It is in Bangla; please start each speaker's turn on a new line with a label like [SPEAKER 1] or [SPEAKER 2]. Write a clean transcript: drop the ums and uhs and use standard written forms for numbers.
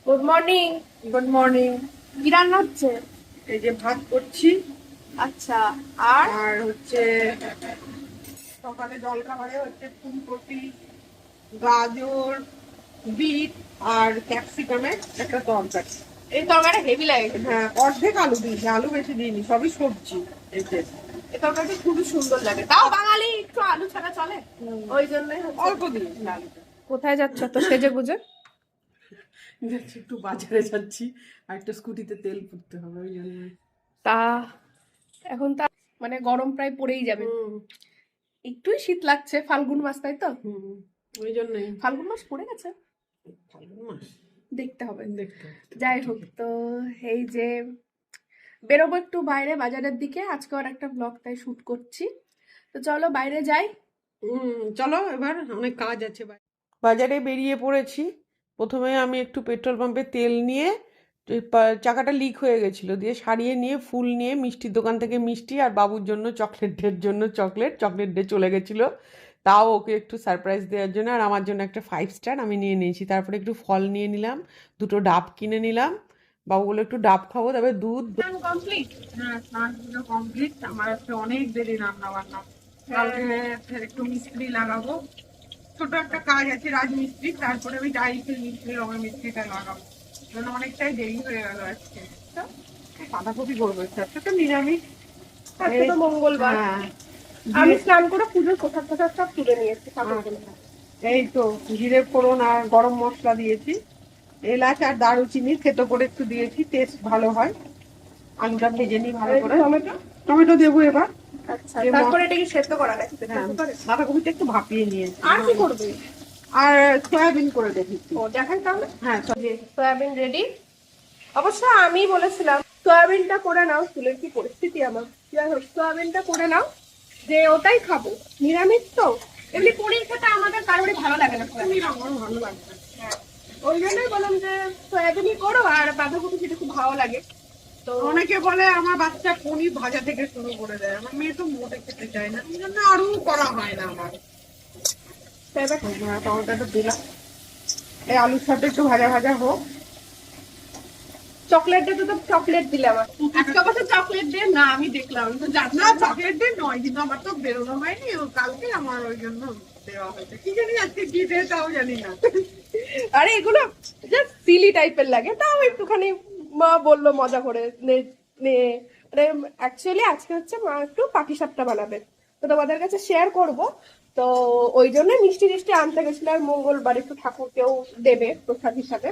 [SPEAKER 1] Good morning.
[SPEAKER 2] Good morning.
[SPEAKER 1] কি রান্না হচ্ছে?
[SPEAKER 2] এই যে ভাত করছি।
[SPEAKER 1] আচ্ছা। আর
[SPEAKER 2] আর হচ্ছে সকালে জলখাবারে হচ্ছে ফুলকপি, গাজর, বিট আর ক্যাপসিকামের একটা তরকারি।
[SPEAKER 1] এই তরকারিটা হেভি লাগে।
[SPEAKER 2] হ্যাঁ, অর্ধেক আলু দিয়েছি, আলু বেশি দিইনি, সবই সবজি। এই যে
[SPEAKER 1] এই তরকারিটা খুবই সুন্দর লাগে, তাও বাঙালি একটু আলু ছাড়া চলে, ওই জন্যই
[SPEAKER 2] অল্প দিয়েছি আলুটা।
[SPEAKER 1] কোথায় যাচ্ছ তো সেজে গুজে?
[SPEAKER 2] যাচ্ছি, একটু বাজারে যাচ্ছি, আর একটা স্কুটিতে তেল পুড়তে হবে, ওই জন্য।
[SPEAKER 1] তা এখন তা মানে গরম প্রায় পড়েই যাবে, একটুই শীত লাগছে, ফাল্গুন মাস তাই তো?
[SPEAKER 2] ওই জন্যই।
[SPEAKER 1] ফাল্গুন মাস পড়ে গেছে,
[SPEAKER 2] ফাল্গুন মাস
[SPEAKER 1] দেখতে হবে।
[SPEAKER 2] দেখতে হবে।
[SPEAKER 1] যাই হোক, তো এই যে বেরোবো একটু বাইরে বাজারের দিকে, আজকে আর একটা ব্লগ তাই শুট করছি, তো চলো বাইরে যাই।
[SPEAKER 2] চলো, এবার অনেক কাজ আছে। বাজারে বেরিয়ে পড়েছি। প্রথমে আমি একটু পেট্রোল পাম্পে তেল নিয়ে, চাকাটা লিক হয়ে গেছিলো, দিয়ে সারিয়ে নিয়ে ফুল নিয়ে মিষ্টির দোকান থেকে মিষ্টি আর বাবুর জন্য চকলেটের জন্য চকলেট ডে চলে গেছিলো, তাও ওকে একটু সারপ্রাইজ দেওয়ার জন্য, আর আমার জন্য একটা 5 স্টার আমি নিয়ে নিয়েছি। তারপরে একটু ফল নিয়ে নিলাম, দুটো ডাব কিনে নিলাম, বাবু বলে একটু ডাব খাবো, তবে দুধ।
[SPEAKER 1] কমপ্লিট।
[SPEAKER 2] হ্যাঁ, স্নান পুজো কমপ্লিট। আমার আজকে অনেক দেরি রান্না বান্না। কালকে একটু মিস্ত্রি লাগাবো, ছোট একটা কাজ আছে রাজমিস্ত্রি, তারপরে আমি টাইলসের মিস্ত্রি, রঙের মিস্ত্রিটা লাগাবো, জন্য অনেকটাই দেরি হয়ে গেল আজকে। তো বাঁধাকপি করবো, আজকে তো নিরামিষ।
[SPEAKER 1] আজকে তো মঙ্গলবার।
[SPEAKER 2] হ্যাঁ,
[SPEAKER 1] আমি স্নান করে পুজোর প্রসাদ প্রসাদ সব তুলে নিয়েছি ঠাকুরগুলো।
[SPEAKER 2] এই তো জিরে ফোড়ন আর গরম মশলা দিয়েছি, এলাচ আর দারুচিনি থেতো করে একটু দিয়েছি, টেস্ট ভালো হয়। আলুটা ভেজে নিই ভালো করে।
[SPEAKER 1] টমেটো।
[SPEAKER 2] টমেটো দেবো এবার।
[SPEAKER 1] আচ্ছা, তারপরে এটা কি সেদ্ধ করা গেছে?
[SPEAKER 2] হ্যাঁ, বাঁধাকপিটা একটু ভাপিয়ে নিয়েছি।
[SPEAKER 1] আর কি করবে?
[SPEAKER 2] আর সয়াবিন করে দেখেছি।
[SPEAKER 1] ও দেখাই তাহলে।
[SPEAKER 2] হ্যাঁ,
[SPEAKER 1] সয়াবিন রেডি। অবশ্য আমি বলেছিলাম সয়াবিনটা করে নাও, চুলের কি পরিস্থিতি আমার, যাই হোক সয়াবিনটা করে নাও, যে ওটাই খাবো, নিরামিষ তো। এমনি পনির খেতে আমাদের কারোরই ভালো লাগে না,
[SPEAKER 2] আমার ভালো লাগে না।
[SPEAKER 1] হ্যাঁ, ওই জন্যই বললাম যে সয়াবিনই করো, আর বাঁধাকপি যেটা খুব ভালো লাগে। তো
[SPEAKER 2] অনেকে বলে আমার বাচ্চা পনির ভাজা থেকে শুরু করে দেয়, আমার মেয়ে তো মোটে খেতে চায় না, এই জন্য আরো করা হয় না আমার। টমেটোটা দিলাম, এই আলুর সাথে একটু ভাজা ভাজা হোক।
[SPEAKER 1] চকলেট দিয়ে তো চকলেট দিলে আমার একটা কথা, চকলেট দিয়ে না আমি দেখলাম তো
[SPEAKER 2] না, চকলেট দিয়ে নয়, কিন্তু আমার তো বেরোনো হয়নি, ও কালকে আমার ওই জন্য দেওয়া হয়েছে। কি জানি আজকে কি দেয় তাও জানি না।
[SPEAKER 1] আরে এগুলো জাস্ট সিলি টাইপের লাগে, তাও একটুখানি মা বললো মজা করে নে নে। মানে অ্যাকচুয়ালি আজকে হচ্ছে মা একটু পাটিসাপটা বানাবে, তো তোমাদের কাছে শেয়ার করব। তো ওই জন্য মিষ্টি টিষ্টি আনতে গেছিল, আর মঙ্গলবার একটু ঠাকুরকেও দেবে প্রসাদ হিসাবে।